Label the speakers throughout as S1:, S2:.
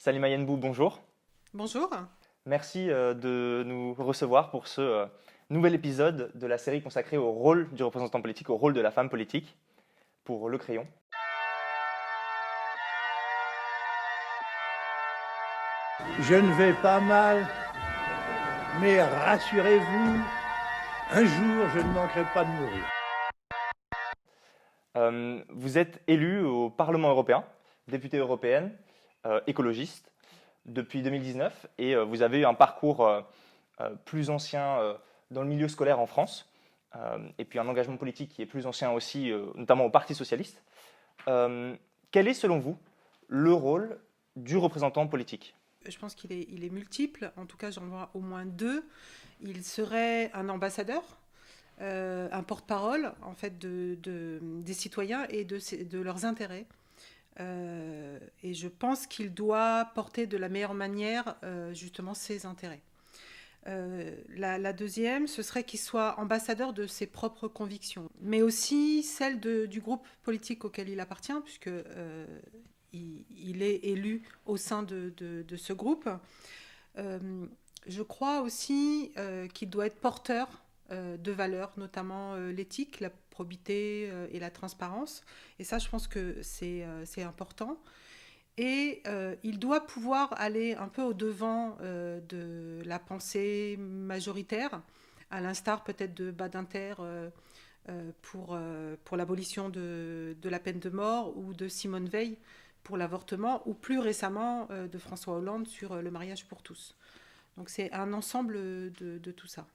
S1: Salima Yenbou, bonjour.
S2: Bonjour.
S1: Merci de nous recevoir pour ce nouvel épisode de la série consacrée au rôle du représentant politique, au rôle de la femme politique pour Le Crayon.
S3: Je ne vais pas mal, mais rassurez-vous, un jour je ne manquerai pas de mourir.
S1: Vous êtes élue au Parlement européen, députée européenne, écologiste, depuis 2019, et vous avez eu un parcours plus ancien dans le milieu scolaire en France, et puis un engagement politique qui est plus ancien aussi, notamment au Parti socialiste. Quel est, selon vous, le rôle du représentant politique ?
S2: Je pense qu'il est multiple, en tout cas j'en vois au moins deux. Il serait un ambassadeur, un porte-parole en fait des citoyens et de leurs intérêts. Et je pense qu'il doit porter de la meilleure manière justement ses intérêts. La deuxième, ce serait qu'il soit ambassadeur de ses propres convictions, mais aussi celles du groupe politique auquel il appartient, puisque il est élu au sein de ce groupe. Je crois aussi qu'il doit être porteur de valeurs, notamment l'éthique, la probité et la transparence. Et ça, je pense que c'est important. Et il doit pouvoir aller un peu au-devant de la pensée majoritaire, à l'instar peut-être de Badinter pour l'abolition de la peine de mort, ou de Simone Veil pour l'avortement, ou plus récemment de François Hollande sur le mariage pour tous. Donc c'est un ensemble de tout ça.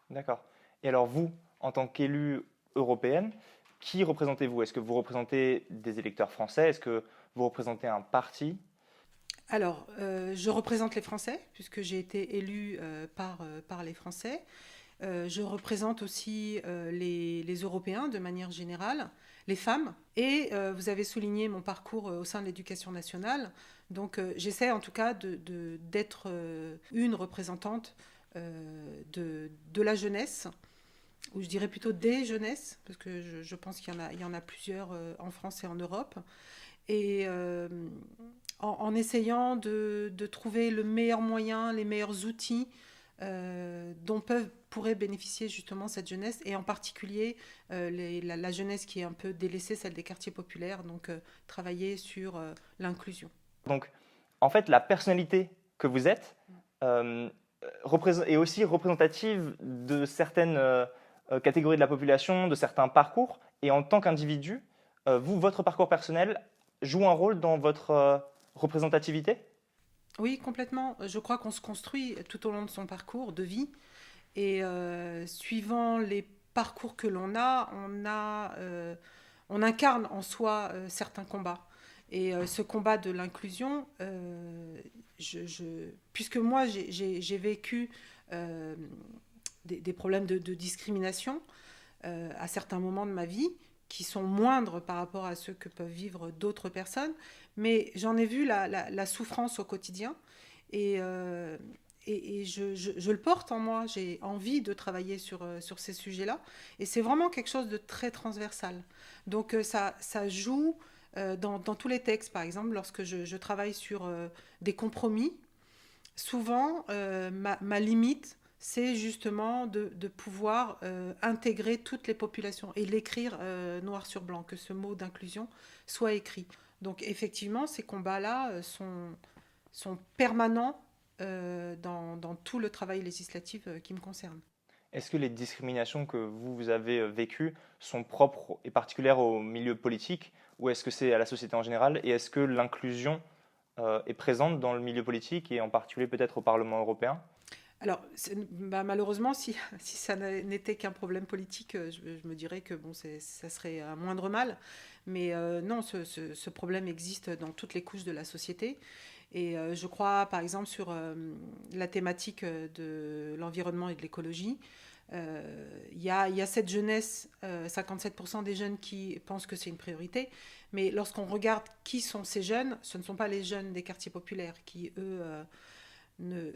S1: D'accord. Et alors vous, en tant qu'élue européenne, qui représentez-vous? Est-ce que vous représentez des électeurs français? Est-ce que vous représentez un parti?
S2: Alors, je représente les Français, puisque j'ai été élue par les Français. Je représente aussi les Européens de manière générale, les femmes. Et vous avez souligné mon parcours au sein de l'éducation nationale. Donc j'essaie en tout cas d'être une représentante de la jeunesse, ou je dirais plutôt des jeunesses, parce que je pense qu'il y en a plusieurs en France et en Europe. Et en essayant de trouver le meilleur moyen, les meilleurs outils dont pourrait bénéficier justement cette jeunesse, et en particulier la jeunesse qui est un peu délaissée, celle des quartiers populaires, donc travailler sur l'inclusion.
S1: Donc, en fait, la personnalité que vous êtes euh, est aussi représentative de certaines catégories de la population, de certains parcours. Et en tant qu'individu, vous, votre parcours personnel joue un rôle dans votre représentativité?
S2: Oui, complètement. Je crois qu'on se construit tout au long de son parcours de vie. Et suivant les parcours que on incarne en soi certains combats. Et ce combat de l'inclusion, puisque moi j'ai vécu euh, des problèmes de discrimination à certains moments de ma vie, qui sont moindres par rapport à ceux que peuvent vivre d'autres personnes, mais j'en ai vu la souffrance au quotidien. Et, je le porte en moi, j'ai envie de travailler sur ces sujets-là. Et c'est vraiment quelque chose de très transversal. Donc ça joue dans tous les textes. Par exemple, lorsque je travaille sur des compromis, souvent ma limite, c'est justement de pouvoir intégrer toutes les populations et l'écrire noir sur blanc, que ce mot d'inclusion soit écrit. Donc effectivement, ces combats-là sont permanents dans tout le travail législatif qui me concerne.
S1: Est-ce que les discriminations que vous avez vécues sont propres et particulières au milieu politique, ou est-ce que c'est à la société en général? Et est-ce que l'inclusion est présente dans le milieu politique, et en particulier peut-être au Parlement européen?
S2: Alors, malheureusement, si ça n'était qu'un problème politique, je me dirais que bon, ça serait un moindre mal. Mais non, ce problème existe dans toutes les couches de la société. Et je crois, par exemple, sur la thématique de l'environnement et de l'écologie, il y a cette jeunesse, 57% des jeunes qui pensent que c'est une priorité. Mais lorsqu'on regarde qui sont ces jeunes, ce ne sont pas les jeunes des quartiers populaires qui, eux,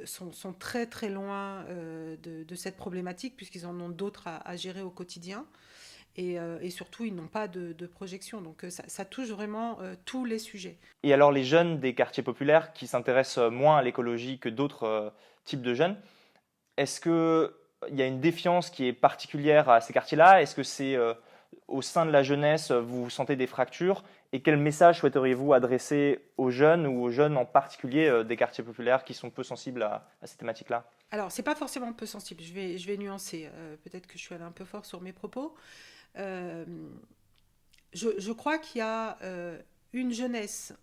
S2: sont très très loin de cette problématique, puisqu'ils en ont d'autres à gérer au quotidien. et surtout, ils n'ont pas de projection. Donc, ça touche vraiment tous les sujets.
S1: Et alors les jeunes des quartiers populaires qui s'intéressent moins à l'écologie que d'autres types de jeunes, est-ce qu'il y a une défiance qui est particulière à ces quartiers-là? Est-ce que c'est au sein de la jeunesse, vous sentez des fractures? Et quel message souhaiteriez-vous adresser aux jeunes ou aux jeunes en particulier des quartiers populaires qui sont peu sensibles à ces thématiques-là?
S2: Alors, c'est pas forcément peu sensible. Je vais nuancer. Peut-être que je suis allée un peu fort sur mes propos. Euh, je crois qu'il y a une jeunesse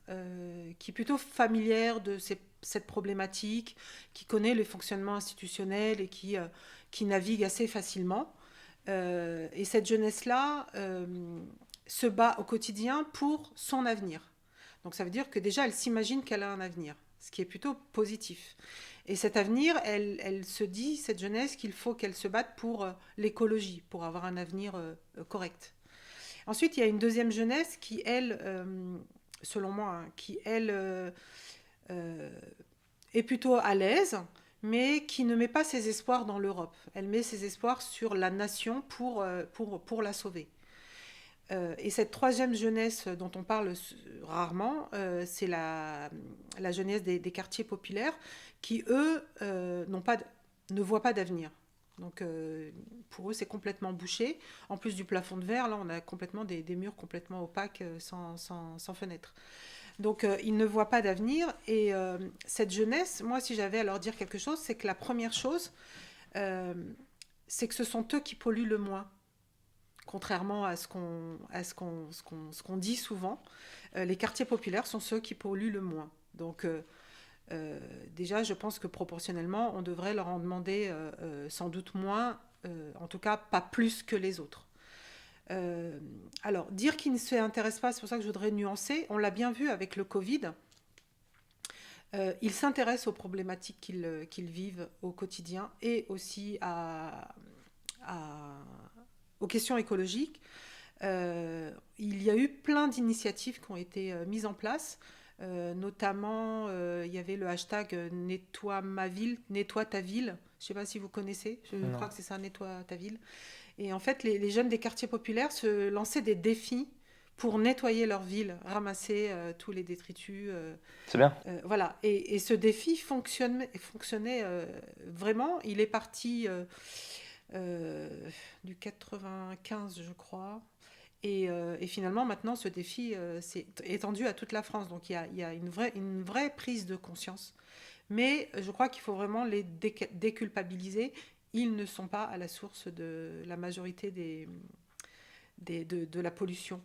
S2: qui est plutôt familière de cette problématique, qui connaît le fonctionnement institutionnel et qui navigue assez facilement. Et cette jeunesse-là se bat au quotidien pour son avenir. Donc ça veut dire que déjà, elle s'imagine qu'elle a un avenir, ce qui est plutôt positif. Et cet avenir, elle se dit, cette jeunesse, qu'il faut qu'elle se batte pour l'écologie, pour avoir un avenir correct. Ensuite, il y a une deuxième jeunesse qui, elle, selon moi, hein, qui, elle, est plutôt à l'aise, mais qui ne met pas ses espoirs dans l'Europe. Elle met ses espoirs sur la nation pour la sauver. Et cette troisième jeunesse dont on parle rarement, c'est la jeunesse des quartiers populaires qui, eux, ne voient pas d'avenir. Donc pour eux, c'est complètement bouché. En plus du plafond de verre, là, on a complètement des murs complètement opaques, sans fenêtre. Donc ils ne voient pas d'avenir. Et cette jeunesse, moi, si j'avais à leur dire quelque chose, c'est que la première chose, c'est que ce sont eux qui polluent le moins. Contrairement à ce qu'on dit souvent, les quartiers populaires sont ceux qui polluent le moins. Donc déjà, je pense que proportionnellement, on devrait leur en demander sans doute moins, en tout cas pas plus que les autres. Alors, dire qu'ils ne s'intéressent pas, c'est pour ça que je voudrais nuancer, on l'a bien vu avec le Covid, ils s'intéressent aux problématiques qu'ils vivent au quotidien et aussi aux questions écologiques. Il y a eu plein d'initiatives qui ont été mises en place. Notamment, il y avait le hashtag Nettoie ma ville, nettoie ta ville. Je ne sais pas si vous connaissez, je crois que c'est ça, nettoie ta ville. Et en fait, les jeunes des quartiers populaires se lançaient des défis pour nettoyer leur ville, ramasser tous les détritus.
S1: C'est bien.
S2: Voilà. Et ce défi fonctionnait vraiment. Il est parti du 95, je crois. Et finalement, maintenant, ce défi s'est étendu à toute la France. Donc, il y a une vraie prise de conscience. Mais je crois qu'il faut vraiment les déculpabiliser. Ils ne sont pas à la source de la majorité de la pollution.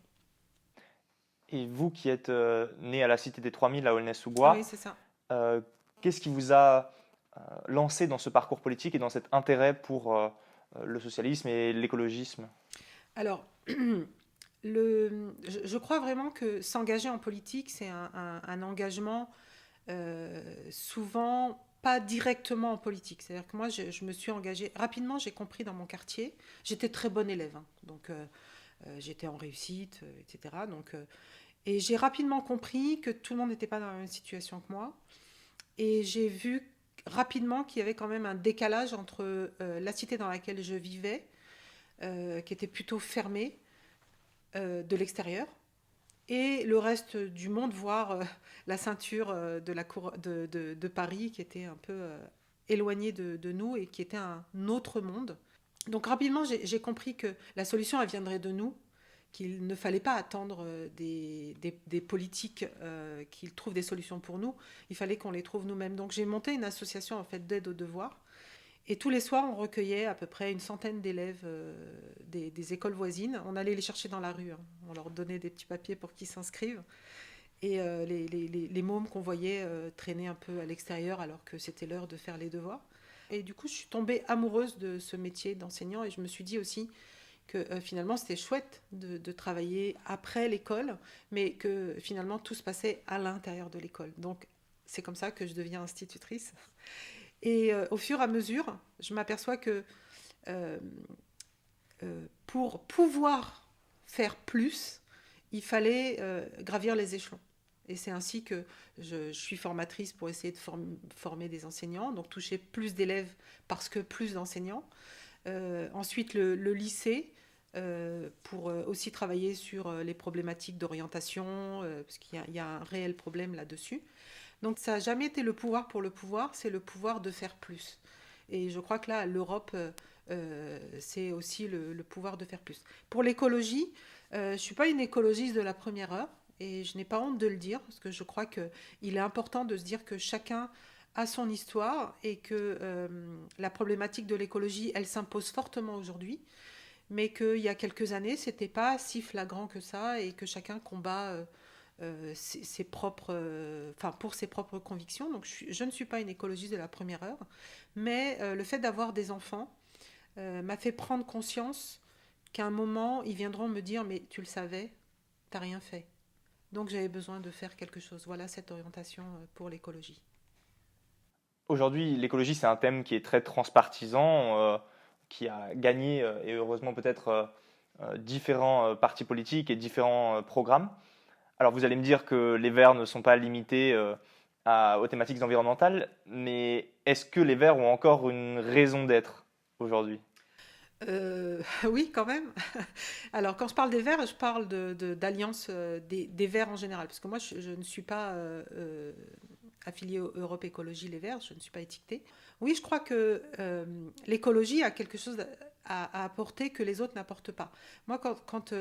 S1: Et vous qui êtes né à la Cité des 3000 à Aulnay-sous-Bois,
S2: Oui, c'est ça.
S1: qu'est-ce qui vous a lancé dans ce parcours politique et dans cet intérêt pour le socialisme et l'écologisme?
S2: Alors, je crois vraiment que s'engager en politique, c'est un engagement souvent pas directement en politique. C'est-à-dire que moi, je me suis engagée rapidement, j'ai compris dans mon quartier, j'étais très bonne élève, hein, donc j'étais en réussite, etc. Donc, et j'ai rapidement compris que tout le monde n'était pas dans la même situation que moi. Et j'ai vu rapidement qu'il y avait quand même un décalage entre la cité dans laquelle je vivais, qui était plutôt fermée de l'extérieur, et le reste du monde, voire la ceinture de la cour de Paris, qui était un peu éloignée de nous et qui était un autre monde. Donc rapidement, j'ai compris que la solution, elle viendrait de nous, qu'il ne fallait pas attendre des politiques qu'ils trouvent des solutions pour nous, il fallait qu'on les trouve nous-mêmes. Donc j'ai monté une association en fait d'aide aux devoirs. Et tous les soirs, on recueillait à peu près une centaine d'élèves des écoles voisines. On allait les chercher dans la rue, hein. On leur donnait des petits papiers pour qu'ils s'inscrivent. Et les mômes qu'on voyait traînaient un peu à l'extérieur alors que c'était l'heure de faire les devoirs. Et du coup, je suis tombée amoureuse de ce métier d'enseignant et je me suis dit aussi que finalement, c'était chouette de travailler après l'école, mais que finalement, tout se passait à l'intérieur de l'école. Donc, c'est comme ça que je deviens institutrice. Et au fur et à mesure, je m'aperçois que pour pouvoir faire plus, il fallait gravir les échelons. Et c'est ainsi que je suis formatrice pour essayer de former des enseignants, donc toucher plus d'élèves parce que plus d'enseignants. Ensuite, le lycée, pour aussi travailler sur les problématiques d'orientation, parce qu'il y a un réel problème là-dessus. Donc ça n'a jamais été le pouvoir pour le pouvoir, c'est le pouvoir de faire plus. Et je crois que là, l'Europe, c'est aussi le pouvoir de faire plus. Pour l'écologie, je ne suis pas une écologiste de la première heure, et je n'ai pas honte de le dire, parce que je crois qu'il est important de se dire que chacun a son histoire, et que la problématique de l'écologie, elle s'impose fortement aujourd'hui, mais qu'il y a quelques années, c'était pas si flagrant que ça, et que chacun combat ses propres, pour ses propres convictions. Donc je ne suis pas une écologiste de la première heure, mais le fait d'avoir des enfants m'a fait prendre conscience qu'à un moment, ils viendront me dire « mais tu le savais, t'as rien fait ». Donc j'avais besoin de faire quelque chose. Voilà cette orientation pour l'écologie.
S1: Aujourd'hui, l'écologie, c'est un thème qui est très transpartisan, qui a gagné, et heureusement peut-être, différents partis politiques et différents programmes. Alors vous allez me dire que les Verts ne sont pas limités aux thématiques environnementales, mais est-ce que les Verts ont encore une raison d'être aujourd'hui?
S2: Oui, quand même. Alors, quand je parle des Verts, je parle d'alliance des Verts en général. Parce que moi, je ne suis pas affiliée au Europe Écologie Les Verts, je ne suis pas étiquetée. Oui, je crois que l'écologie a quelque chose à apporter que les autres n'apportent pas. Moi, quand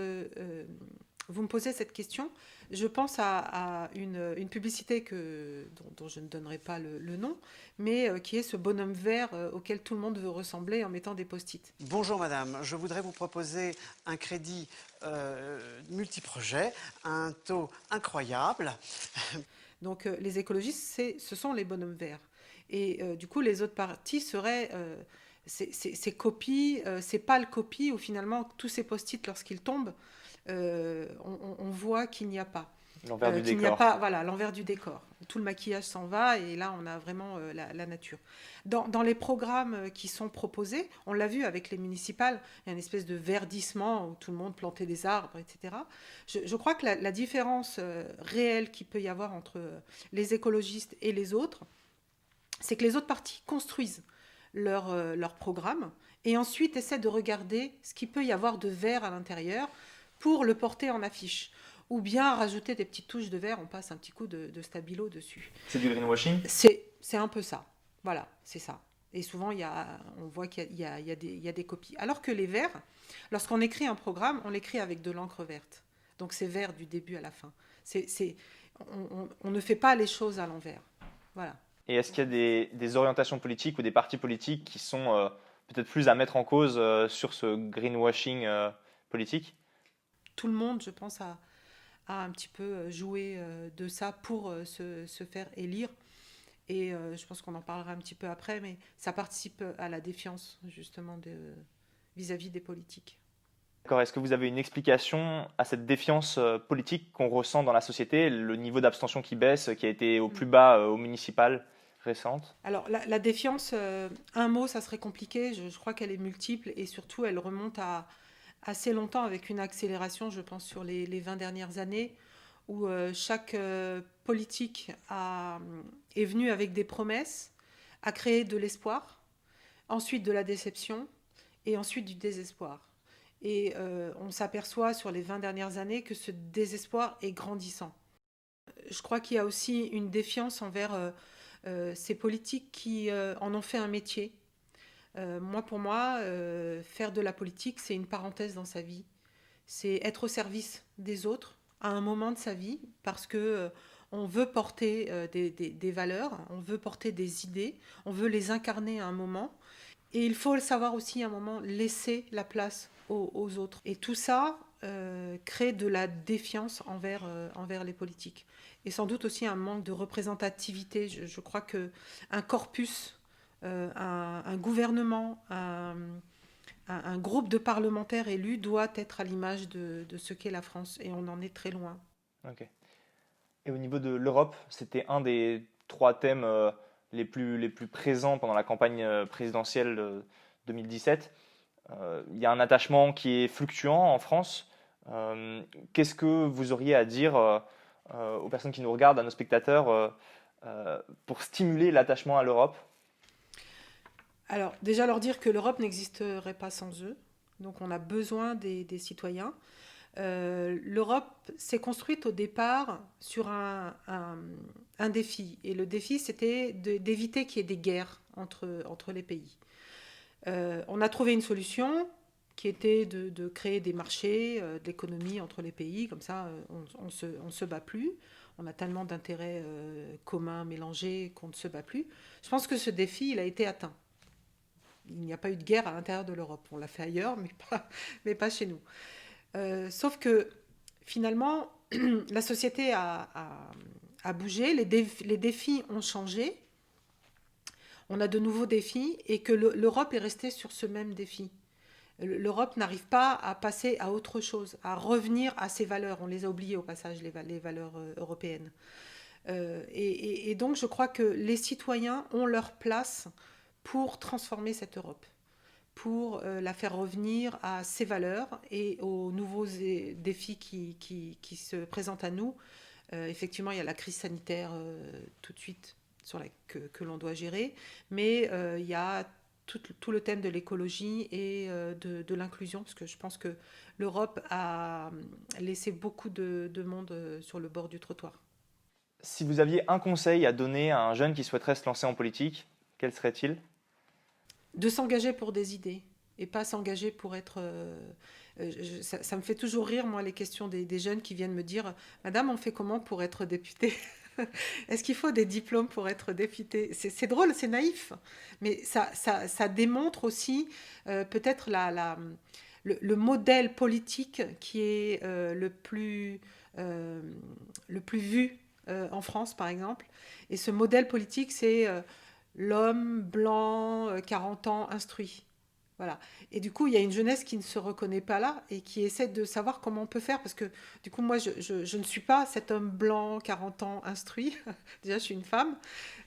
S2: vous me posez cette question, je pense à une publicité dont je ne donnerai pas le nom, mais qui est ce bonhomme vert auquel tout le monde veut ressembler en mettant des post-it.
S4: Bonjour madame, je voudrais vous proposer un crédit multiprojet, un taux incroyable.
S2: Donc les écologistes, ce sont les bonhommes verts. Et du coup, les autres partis seraient ces copies, ces pâles copies où finalement tous ces post-it, lorsqu'ils tombent, on voit qu'il n'y a pas.
S1: L'envers du
S2: qu'il n'y a
S1: décor.
S2: pas, voilà, l'envers du décor. Tout le maquillage s'en va et là, on a vraiment la nature. Dans les programmes qui sont proposés, on l'a vu avec les municipales, il y a une espèce de verdissement où tout le monde plantait des arbres, etc. Je crois que la différence réelle qu'il peut y avoir entre les écologistes et les autres, c'est que les autres partis construisent leur programme et ensuite essaient de regarder ce qu'il peut y avoir de vert à l'intérieur pour le porter en affiche. Ou bien rajouter des petites touches de vert, on passe un petit coup de stabilo dessus.
S1: C'est du greenwashing?
S2: C'est un peu ça. Voilà, c'est ça. Et souvent, on voit qu'il y a des copies. Alors que les verts, lorsqu'on écrit un programme, on l'écrit avec de l'encre verte. Donc c'est vert du début à la fin. On ne fait pas les choses à l'envers. Voilà.
S1: Et est-ce qu'il y a des orientations politiques ou des partis politiques qui sont peut-être plus à mettre en cause sur ce greenwashing politique?
S2: Tout le monde, je pense, a un petit peu joué de ça pour se faire élire. Et je pense qu'on en parlera un petit peu après, mais ça participe à la défiance, justement, vis-à-vis des politiques.
S1: D'accord. Est-ce que vous avez une explication à cette défiance politique qu'on ressent dans la société, le niveau d'abstention qui baisse, qui a été au plus bas aux municipales récentes?
S2: Alors, la défiance, un mot, ça serait compliqué. Je crois qu'elle est multiple et surtout, elle remonte à assez longtemps avec une accélération, je pense, sur les 20 dernières années, où chaque politique est venue avec des promesses, a créé de l'espoir, ensuite de la déception et ensuite du désespoir. Et on s'aperçoit sur les 20 dernières années que ce désespoir est grandissant. Je crois qu'il y a aussi une défiance envers ces politiques qui en ont fait un métier. Pour moi, faire de la politique, c'est une parenthèse dans sa vie. C'est être au service des autres à un moment de sa vie parce que on veut porter des valeurs, on veut porter des idées, on veut les incarner à un moment. Et il faut le savoir aussi à un moment, laisser la place aux autres. Et tout ça crée de la défiance envers les politiques. Et sans doute aussi un manque de représentativité. Je crois qu'un corpus, un gouvernement, un groupe de parlementaires élus doit être à l'image de ce qu'est la France. Et on en est très loin.
S1: Ok. Et au niveau de l'Europe, c'était un des 3 thèmes les plus présents pendant la campagne présidentielle de 2017. Il y a un attachement qui est fluctuant en France. Qu'est-ce que vous auriez à dire aux personnes qui nous regardent, à nos spectateurs, pour stimuler l'attachement à l'Europe?
S2: Alors, déjà leur dire que l'Europe n'existerait pas sans eux. Donc on a besoin des citoyens. L'Europe s'est construite au départ sur un défi. Et le défi, c'était d'éviter qu'il y ait des guerres entre les pays. On a trouvé une solution qui était de créer des marchés, de l'économie entre les pays. Comme ça, on ne se bat plus. On a tellement d'intérêts communs mélangés qu'on ne se bat plus. Je pense que ce défi, il a été atteint. Il n'y a pas eu de guerre à l'intérieur de l'Europe. On l'a fait ailleurs, mais pas chez nous. Sauf que finalement, la société a bougé, les défis ont changé, on a de nouveaux défis et que l'Europe est restée sur ce même défi. L'Europe n'arrive pas à passer à autre chose, à revenir à ses valeurs. On les a oubliées au passage, les valeurs européennes. Et donc je crois que les citoyens ont leur place pour transformer cette Europe, pour la faire revenir à ses valeurs et aux nouveaux défis qui se présentent à nous. Effectivement, il y a la crise sanitaire tout de suite que l'on doit gérer, mais il y a tout le thème de l'écologie et de l'inclusion, parce que je pense que l'Europe a laissé beaucoup de monde sur le bord du trottoir.
S1: Si vous aviez un conseil à donner à un jeune qui souhaiterait se lancer en politique, quel serait-il ?
S2: De s'engager pour des idées et pas s'engager pour être... ça me fait toujours rire, moi, les questions des jeunes qui viennent me dire « Madame, on fait comment pour être député ?» Est-ce qu'il faut des diplômes pour être député ? C'est drôle, c'est naïf, mais ça démontre aussi peut-être le modèle politique qui est le plus vu en France, par exemple. Et ce modèle politique, c'est l'homme blanc, 40 ans, instruit. Voilà. Et du coup, il y a une jeunesse qui ne se reconnaît pas là et qui essaie de savoir comment on peut faire. Parce que du coup, moi, je ne suis pas cet homme blanc, 40 ans, instruit. Déjà, je suis une femme.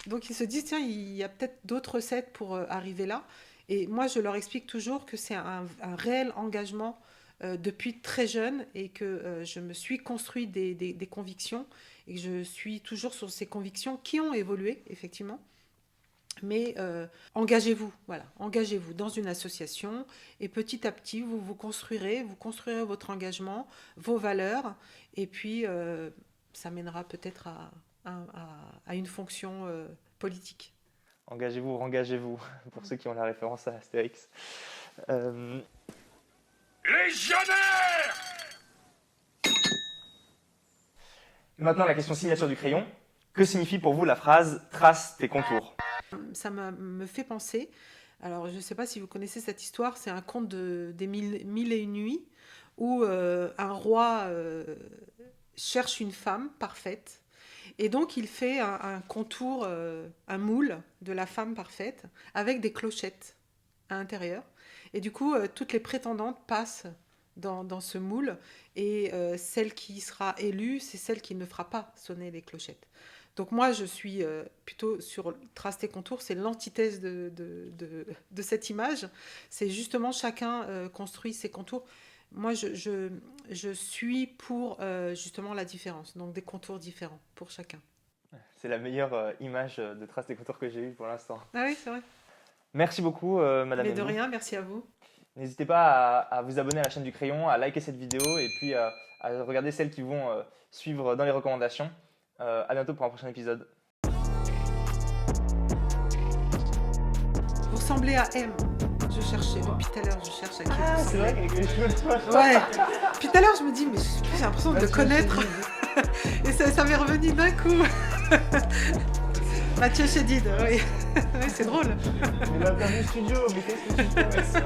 S2: Donc, ils se disent, tiens, il y a peut-être d'autres recettes pour arriver là. Et moi, je leur explique toujours que c'est un réel engagement depuis très jeune et que je me suis construit des convictions et que je suis toujours sur ces convictions qui ont évolué, effectivement. Mais engagez-vous, voilà, engagez-vous dans une association et petit à petit, vous construirez votre engagement, vos valeurs, et puis ça mènera peut-être à une fonction politique.
S1: Engagez-vous, engagez-vous, pour ceux qui ont la référence à Astérix.
S5: Légionnaire!
S1: Maintenant, la question signature du crayon. Que signifie pour vous la phrase « trace tes contours » ?
S2: Ça me fait penser, alors je ne sais pas si vous connaissez cette histoire, c'est un conte des mille et une nuits où un roi cherche une femme parfaite et donc il fait un contour, un moule de la femme parfaite avec des clochettes à l'intérieur et du coup toutes les prétendantes passent dans ce moule et celle qui sera élue, c'est celle qui ne fera pas sonner les clochettes. Donc moi, je suis plutôt sur trace tes contours, c'est l'antithèse de cette image. C'est justement chacun construit ses contours. Moi, je suis pour justement la différence, donc des contours différents pour chacun.
S1: C'est la meilleure image de trace tes contours que j'ai eue pour l'instant.
S2: Ah oui, c'est vrai.
S1: Merci beaucoup, Madame
S2: Mais de
S1: Henry.
S2: rien, merci à vous.
S1: N'hésitez pas à vous abonner à la chaîne du Crayon, à liker cette vidéo et puis à regarder celles qui vont suivre dans les recommandations. À bientôt pour un prochain épisode.
S2: Vous ressemblez à M. Je cherchais, depuis tout à l'heure, je cherche à qui vous
S1: C'est vrai
S2: ressemblez.
S1: qu'avec les cheveux de toi.
S2: Ouais. Puis tout à l'heure, je me dis, mais j'ai l'impression de le connaître. Et ça m'est revenu d'un coup. Mathieu Chédid, oui. Oui, c'est drôle.
S1: Mais l'interview studio, mais qu'est-ce que tu fais?